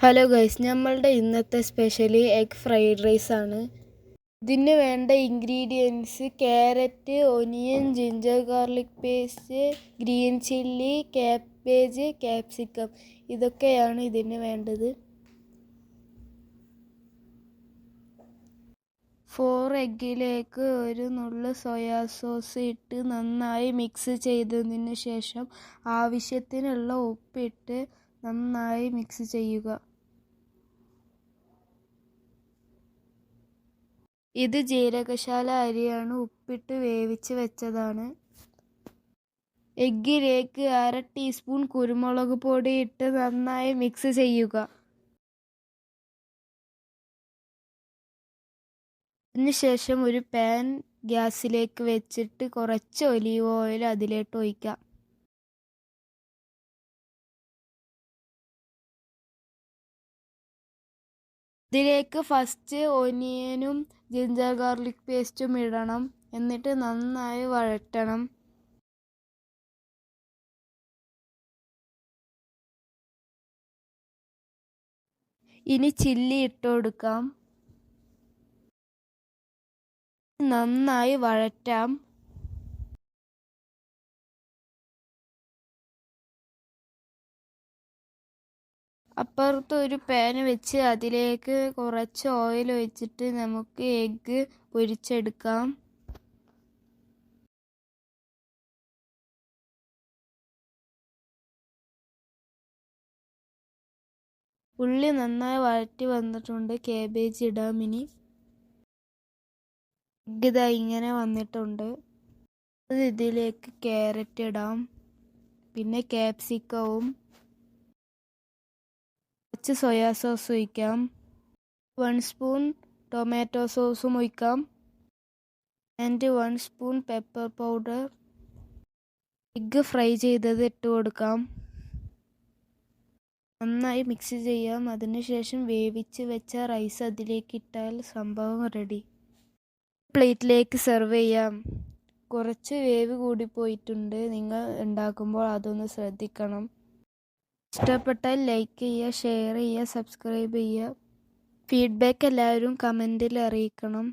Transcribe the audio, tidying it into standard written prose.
Hello guys, നമ്മളുടെ ഇന്നത്തെ specially egg fried rice ആണ്. ഇതിന് വേണ്ട ingredients carrot, onion, ginger garlic paste, green chilli, cabbage, capsicum. ഇതൊക്കെയാണ് ഇതിന് വേണ്ടത്. 4 എഗ്ഗിലേക്ക് ഒരു നുള്ളു സോയാ സോസ് ഇട്ട് നന്നായി മിക്സ് ചെയ്തതിന് ശേഷം ആവശ്യത്തിനുള്ള ഉപ്പിട്ട് നന്നായി മിക്സ് ചെയ്യുക. ഇത് ജീരകശാല അരിയാണ്, ഉപ്പിട്ട് വേവിച്ച് വെച്ചതാണ്. എഗ്ഗിലേക്ക് 1/2 ടീസ്പൂൺ കുരുമുളക് പൊടി ഇട്ട് നന്നായി മിക്സ് ചെയ്യുക. അതിനുശേഷം ഒരു പാൻ ഗ്യാസിലേക്ക് വെച്ചിട്ട് കുറച്ച് ഒലീവ് ഓയിൽ അതിലേക്ക് ഒഴിക്കാം. ഇതിലേക്ക് ഫസ്റ്റ് ഒനിയനും ജിഞ്ചർ ഗാർലിക് പേസ്റ്റും ഇടണം. എന്നിട്ട് നന്നായി വഴറ്റണം. ഇനി ചില്ലി ഇട്ട് കൊടുക്കാം. നന്നായി വഴറ്റാം. അപ്പുറത്ത് ഒരു പാൻ വെച്ച് അതിലേക്ക് കുറച്ച് ഓയിൽ ഒഴിച്ചിട്ട് നമുക്ക് എഗ്ഗ് പൊരിച്ചെടുക്കാം. ഉള്ളി നന്നായി വഴറ്റി വന്നിട്ടുണ്ട്. കാബേജ് ഇടാം. ഇനി എഗ്ഗ് ഇതാ ഇങ്ങനെ വന്നിട്ടുണ്ട്. ഇതിലേക്ക് ക്യാരറ്റ് ഇടാം. പിന്നെ ക്യാപ്സിക്കവും കുറച്ച് സോയാ സോസ് ഒഴിക്കാം. 1 സ്പൂൺ ടൊമാറ്റോ സോസും ഒഴിക്കാം. And 1 spoon pepper powder. Egg fry ചെയ്തത് ഇട്ട് കൊടുക്കാം. നന്നായി മിക്സ് ചെയ്യാം. അതിനുശേഷം വേവിച്ച് വെച്ച റൈസ് അതിലേക്ക് ഇട്ടാൽ സംഭവം റെഡി. പ്ലേറ്റിലേക്ക് സെർവ് ചെയ്യാം. കുറച്ച് വേവ് കൂടിപ്പോയിട്ടുണ്ട്. നിങ്ങൾ ഉണ്ടാക്കുമ്പോൾ അതൊന്ന് ശ്രദ്ധിക്കണം. ഇഷ്ടപ്പെട്ടാൽ ലൈക്ക് ചെയ്യുക, ഷെയർ ചെയ്യുക, സബ്സ്ക്രൈബ് ചെയ്യുക. ഫീഡ്ബാക്ക് എല്ലാവരും കമൻറ്റിൽ അറിയിക്കണം.